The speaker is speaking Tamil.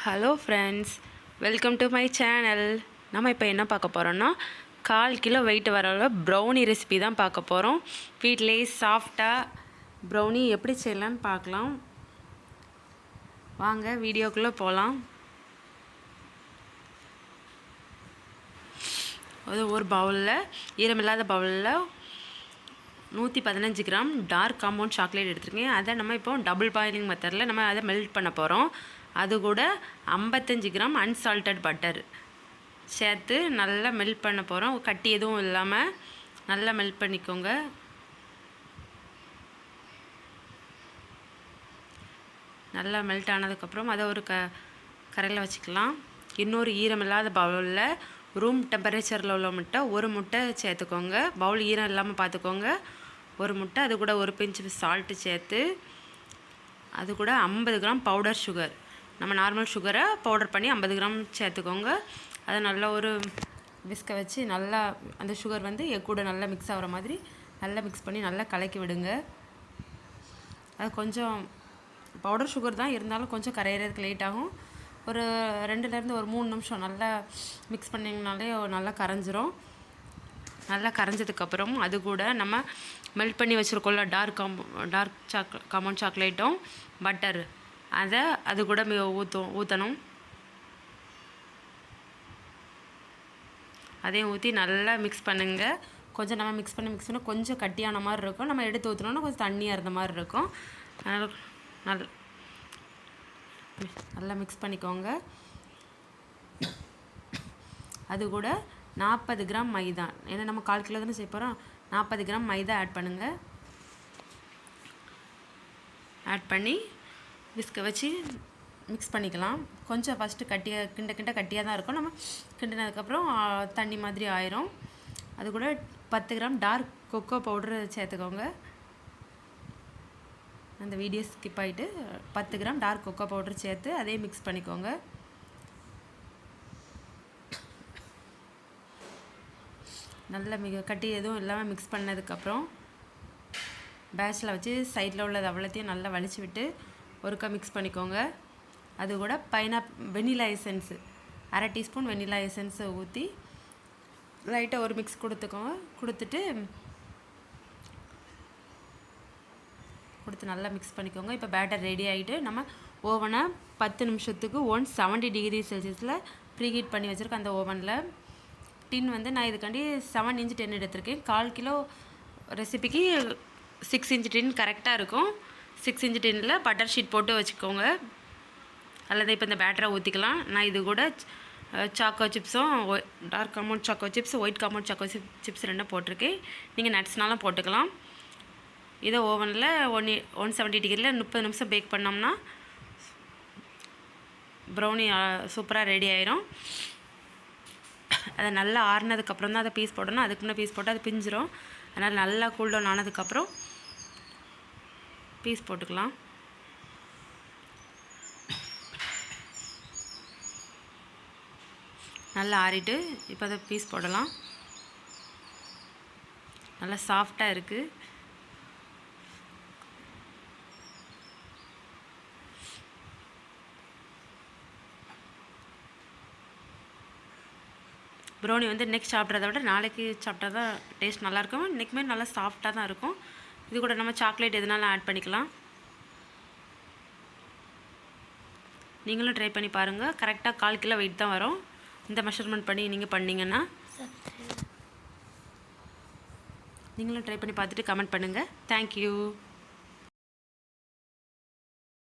Hello friends, welcome to my channel. நம்ம இப்போ என்ன பார்க்க போகிறோன்னா 1/4 கிலோ வெயிட் வர ப்ரௌனி ரெசிபி தான் பார்க்க போகிறோம். வீட்டிலேயே சாஃப்டாக ப்ரௌனி எப்படி செய்யலான்னு பார்க்கலாம். வாங்க வீடியோக்குள்ளே போகலாம். அது ஒரு பவுலில், ஈரமில்லாத பவுலில் 115 கிராம் டார்க் காம்பவுண்ட் சாக்லேட் எடுத்துருக்கேன். அதை நம்ம இப்போ டபுள் பாயிலிங் மெத்தடில் நம்ம அதை மெல்ட் பண்ண போகிறோம். அது கூட 55 கிராம் அன்சால்டட் பட்டர் சேர்த்து நல்லா மெல்ட் பண்ண போகிறோம். கட்டி எதுவும் இல்லாமல் நல்லா மெல்ட் பண்ணிக்கோங்க. நல்லா மெல்ட் ஆனதுக்கப்புறம் அதை ஒரு கரையில் வச்சுக்கலாம். இன்னொரு ஈரமில்லாத பவுலில் ரூம் டெம்பரேச்சரில் உள்ள முட்டை, ஒரு முட்டை சேர்த்துக்கோங்க. பவுல் ஈரம் இல்லாமல் பார்த்துக்கோங்க. ஒரு முட்டை, அது கூட ஒரு பிஞ்சு சால்ட்டு சேர்த்து, அது கூட 50 கிராம் பவுடர் சுகர், நம்ம நார்மல் சுகரை பவுடர் பண்ணி 50 கிராம் சேர்த்துக்கோங்க. அதை நல்லா ஒரு விஸ்கை வச்சு நல்லா அந்த சுகர் வந்து கூட நல்லா மிக்ஸ் ஆகிற மாதிரி நல்லா மிக்ஸ் பண்ணி நல்லா கலக்கி விடுங்க. அது கொஞ்சம் பவுடர் சுகர் தான் இருந்தாலும் கொஞ்சம் கரையிறதுக்கு லேட் ஆகும். ஒரு 2லேருந்து ஒரு 3 நிமிஷம் நல்லா மிக்ஸ் பண்ணிங்கனாலே நல்லா கரைஞ்சிரும். நல்லா கரைஞ்சதுக்கப்புறம் அது கூட நம்ம மெல்ட் பண்ணி வச்சுருக்கோம்ல டார்க் காம்பவுண்ட் சாக்லேட்டும் பட்டர், அதை அது கூட ஊற்றணும். அதையும் ஊற்றி நல்லா மிக்ஸ் பண்ணுங்கள். கொஞ்சம் நம்ம மிக்ஸ் பண்ணி கொஞ்சம் கட்டியான மாதிரி இருக்கும். நம்ம எடுத்து ஊற்றினோன்னா கொஞ்சம் தண்ணியாக இருந்த மாதிரி இருக்கும். நல்லா மிக்ஸ் பண்ணிக்கோங்க. அது கூட 40 கிராம் மைதா, ஏன்னா நம்ம 1/4 கிலோ தானே செய்ய போகிறோம். 40 கிராம் மைதா ஆட் பண்ணுங்கள். ஆட் பண்ணி விஸ்கை வச்சு மிக்ஸ் பண்ணிக்கலாம். கொஞ்சம் ஃபஸ்ட்டு கிண்ட கட்டியாக தான் இருக்கும். நம்ம கிண்டினதுக்கப்புறம் தண்ணி மாதிரி ஆயிரும். அது கூட 10 கிராம் டார்க் கொக்கோ பவுடரு சேர்த்துக்கோங்க. அந்த வீடியோ ஸ்கிப் ஆகிட்டு 10 கிராம் டார்க் கொக்கோ பவுடர் சேர்த்து அதே மிக்ஸ் பண்ணிக்கோங்க. நல்லா கட்டி எதுவும் இல்லாமல் மிக்ஸ் பண்ணதுக்கப்புறம் பேட்சில் வச்சு சைடில் உள்ளது அவ்வளோத்தையும் நல்லா வலிச்சு விட்டு ஒருக்கா மிக்ஸ் பண்ணிக்கோங்க. அது கூட வெனிலா எசன்ஸு 1/2 டீஸ்பூன் வெனிலா எசன்ஸை ஊற்றி லைட்டாக ஒரு மிக்ஸ் கொடுத்துட்டு நல்லா மிக்ஸ் பண்ணிக்கோங்க. இப்போ பேட்டர் ரெடி ஆகிட்டு நம்ம ஓவனை 10 நிமிஷத்துக்கு 170 டிகிரி செல்சியஸில் ப்ரீஹீட் பண்ணி வச்சுருக்கேன். அந்த ஓவனில் டின் வந்து நான் இதுக்காண்டி 7 இன்ச் டின் எடுத்திருக்கேன். 1/4 கிலோ ரெசிபிக்கு 6 இன்ச் டின் கரெக்டாக இருக்கும். 6 இன்ச் டின்னில் பட்டர் ஷீட் போட்டு வச்சுக்கோங்க. அல்லது இப்போ இந்த பேட்டரை ஊற்றிக்கலாம். நான் இது கூட சாக்கோ சிப்ஸும் dark compound choco chips, white compound choco chips ரெண்டும் போட்டிருக்கேன். நீங்கள் நட்ஸ்னாலும் போட்டுக்கலாம். இதை ஓவனில் 170 டிகிரியில் 30 நிமிஷம் பேக் பண்ணோம்னா ப்ரௌனி சூப்பராக ரெடி ஆயிரும். அதை நல்லா ஆறுனதுக்கப்புறம் தான் அதை பீஸ் போடணும். அதுக்கு முன்னே பீஸ் போட்டால் அது பிஞ்சிரும். அதனால் நல்லா கூல் டவுன் ஆனதுக்கப்புறம் பீஸ் போட்டுக்கலாம். நல்லா ஆறிட்டு இப்போ அதை பீஸ் போடலாம். நல்லா சாஃப்டாக இருக்குது. ப்ரௌனி வந்து நெக்ஸ்ட் சாப்பிட்றத விட நாளைக்கு சாப்பிட்டா தான் டேஸ்ட் நல்லாயிருக்கும். இன்றைக்குமே நல்லா சாஃப்டாக தான் இருக்கும். இது கூட நம்ம சாக்லேட் எதுனாலும் ஆட் பண்ணிக்கலாம். நீங்களும் ட்ரை பண்ணி பாருங்கள். கரெக்டாக 1/4 கிலோ வெயிட் தான் வரும். இந்த மெஷர்மெண்ட் பண்ணி நீங்கள் பண்ணிங்கன்னா நீங்களும் ட்ரை பண்ணி பார்த்துட்டு கமெண்ட் பண்ணுங்கள். தேங்க்யூ.